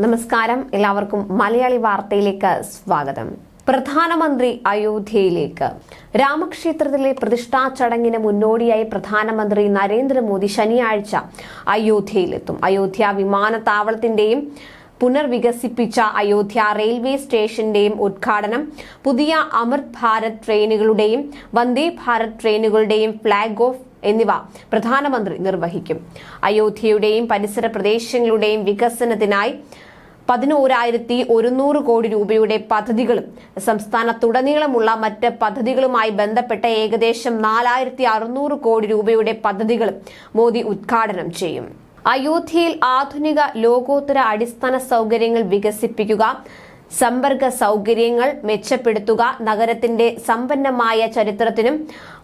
നമസ്കാരം, എല്ലാവർക്കും മലയാളി വാർത്തയിലേക്ക് സ്വാഗതം. പ്രധാനമന്ത്രി അയോധ്യയിലേക്ക്. രാമക്ഷേത്രത്തിലെ പ്രതിഷ്ഠാ ചടങ്ങിന് മുന്നോടിയായി പ്രധാനമന്ത്രി നരേന്ദ്രമോദി ശനിയാഴ്ച അയോധ്യയിലെത്തും. അയോധ്യ വിമാനത്താവളത്തിന്റെയും പുനർവികസിപ്പിച്ച അയോധ്യ റെയിൽവേ സ്റ്റേഷന്റെയും ഉദ്ഘാടനം, പുതിയ അമൃത് ഭാരത് ട്രെയിനുകളുടെയും വന്ദേ ഭാരത് ട്രെയിനുകളുടെയും ഫ്ളാഗ് ഓഫ് എന്നിവ പ്രധാനമന്ത്രി നിർവഹിക്കും. അയോധ്യയുടെയും പരിസര പ്രദേശങ്ങളുടെയും വികസനത്തിനായി 11,100 കോടി രൂപയുടെ പദ്ധതികളും സംസ്ഥാനത്തുടനീളമുള്ള മറ്റ് പദ്ധതികളുമായി ബന്ധപ്പെട്ട ഏകദേശം 4,600 കോടി രൂപയുടെ പദ്ധതികളും മോദി ഉദ്ഘാടനം ചെയ്യും. അയോധ്യയിൽ ആധുനിക ലോകോത്തര അടിസ്ഥാന സൗകര്യങ്ങൾ വികസിപ്പിക്കുക, സമ്പർക്ക സൗകര്യങ്ങൾ മെച്ചപ്പെടുത്തുക, നഗരത്തിന്റെ സമ്പന്നമായ ചരിത്രത്തിനും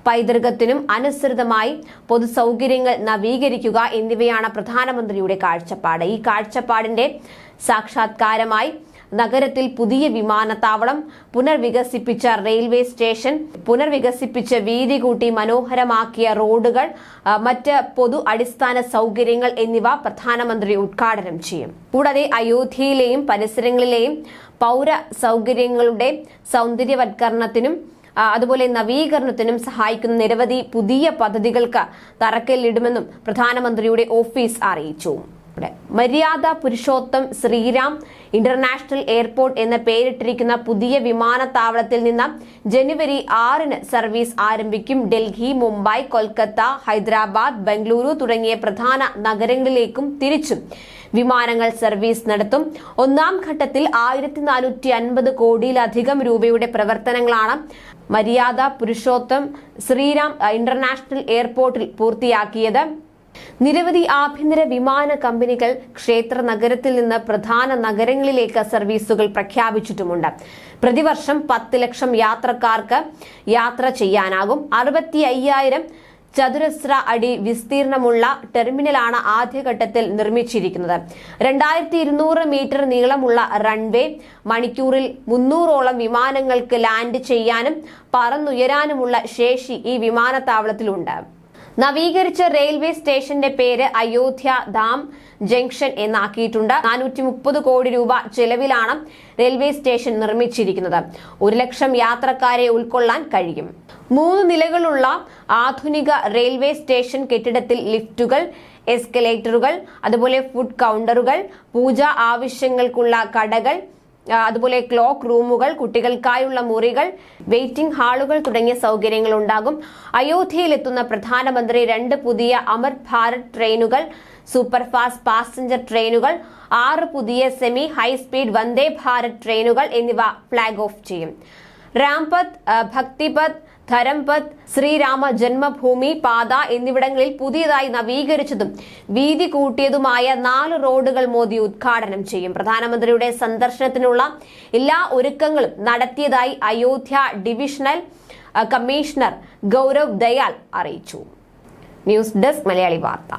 പൈതൃകത്തിനും അനുസൃതമായി പൊതുസൗകര്യങ്ങൾ നവീകരിക്കുക എന്നിവയാണ് പ്രധാനമന്ത്രിയുടെ കാഴ്ചപ്പാട്. ഈ കാഴ്ചപ്പാടിന്റെ സാക്ഷാത്കാരമായി നഗരത്തിൽ പുതിയ വിമാനത്താവളം, പുനർവികസിപ്പിച്ച റെയിൽവേ സ്റ്റേഷൻ, പുനർവികസിപ്പിച്ച് വീതി കൂട്ടി മനോഹരമാക്കിയ റോഡുകൾ, മറ്റ് പൊതു അടിസ്ഥാന സൗകര്യങ്ങൾ എന്നിവ പ്രധാനമന്ത്രി ഉദ്ഘാടനം ചെയ്യും. കൂടാതെ അയോധ്യയിലെയും പരിസരങ്ങളിലെയും പൗര സൗകര്യങ്ങളുടെ സൗന്ദര്യവത്കരണത്തിനും അതുപോലെ നവീകരണത്തിനും സഹായിക്കുന്ന നിരവധി പുതിയ പദ്ധതികൾക്ക് തറക്കല്ലിടുമെന്നും പ്രധാനമന്ത്രിയുടെ ഓഫീസ് അറിയിച്ചു. മര്യാദ പുരുഷോത്തം ശ്രീരാം ഇന്റർനാഷണൽ എയർപോർട്ട് എന്ന പേരിട്ടിരിക്കുന്ന പുതിയ വിമാനത്താവളത്തിൽ നിന്ന് ജനുവരി 6-ന് സർവീസ് ആരംഭിക്കും. ഡൽഹി, മുംബൈ, കൊൽക്കത്ത, ഹൈദരാബാദ്, ബംഗളൂരു തുടങ്ങിയ പ്രധാന നഗരങ്ങളിലേക്കും തിരിച്ചും വിമാനങ്ങൾ സർവീസ് നടത്തും. ഒന്നാം ഘട്ടത്തിൽ 1,450 കോടിയിലധികം രൂപയുടെ പ്രവർത്തനങ്ങളാണ് മര്യാദ പുരുഷോത്തം ശ്രീരാം ഇന്റർനാഷണൽ എയർപോർട്ടിൽ പൂർത്തിയാക്കിയത്. നിരവധി ആഭ്യന്തര വിമാന കമ്പനികൾ ക്ഷേത്ര നഗരത്തിൽ നിന്ന് പ്രധാന നഗരങ്ങളിലേക്ക് സർവീസുകൾ പ്രഖ്യാപിച്ചിട്ടുമുണ്ട്. പ്രതിവർഷം 10 ലക്ഷം യാത്രക്കാർക്ക് യാത്ര ചെയ്യാനാകും. 65,000 ചതുരശ്ര അടി വിസ്തീർണമുള്ള ടെർമിനലാണ് ആദ്യഘട്ടത്തിൽ നിർമ്മിച്ചിരിക്കുന്നത്. 2,200 മീറ്റർ നീളമുള്ള റൺവേ, മണിക്കൂറിൽ 300ഓളം വിമാനങ്ങൾക്ക് ലാൻഡ് ചെയ്യാനും പറന്നുയരാനുമുള്ള ശേഷി ഈ വിമാനത്താവളത്തിലുണ്ട്. നവീകരിച്ച റെയിൽവേ സ്റ്റേഷന്റെ പേര് അയോധ്യ ധാം ജംഗ്ഷൻ എന്നാക്കിയിട്ടുണ്ട്. 430 കോടി രൂപ ചെലവിലാണ് റെയിൽവേ സ്റ്റേഷൻ നിർമ്മിച്ചിരിക്കുന്നത്. 1 ലക്ഷം യാത്രക്കാരെ ഉൾക്കൊള്ളാൻ കഴിയും. 3 നിലകളുള്ള ആധുനിക റെയിൽവേ സ്റ്റേഷൻ കെട്ടിടത്തിൽ ലിഫ്റ്റുകൾ, എസ്കലേറ്ററുകൾ, അതുപോലെ ഫുഡ് കൗണ്ടറുകൾ, പൂജാ ആവശ്യങ്ങൾക്കുള്ള കടകൾ, അതുപോലെ ക്ലോക്ക് റൂമുകൾ, കുട്ടികൾക്കായുള്ള മുറികൾ, വെയിറ്റിംഗ് ഹാളുകൾ തുടങ്ങിയ സൗകര്യങ്ങൾ ഉണ്ടാകും. അയോധ്യയിലെത്തുന്ന പ്രധാനമന്ത്രി 2 പുതിയ അമൃത് ഭാരത് ട്രെയിനുകൾ, സൂപ്പർഫാസ്റ്റ് പാസഞ്ചർ ട്രെയിനുകൾ, 6 പുതിയ സെമി ഹൈസ്പീഡ് വന്ദേ ഭാരത് ട്രെയിനുകൾ എന്നിവ ഫ്ളാഗ് ഓഫ് ചെയ്യും. രാംപത്ത്, ഭക്തിപത്ത്, ധരംപത്ത്, ശ്രീരാമ ജന്മഭൂമി പാത എന്നിവിടങ്ങളിൽ പുതിയതായി നവീകരിച്ചതും വീതി കൂട്ടിയതുമായ 4 റോഡുകൾ മോദി ഉദ്ഘാടനം ചെയ്യും. പ്രധാനമന്ത്രിയുടെ സന്ദർശനത്തിനുള്ള എല്ലാ ഒരുക്കങ്ങളും നടത്തിയതായി അയോധ്യ ഡിവിഷണൽ കമ്മീഷണർ ഗൗരവ് ദയാൽ അറിയിച്ചു. ന്യൂസ് ഡെസ്ക് മലയാളി വാർത്ത.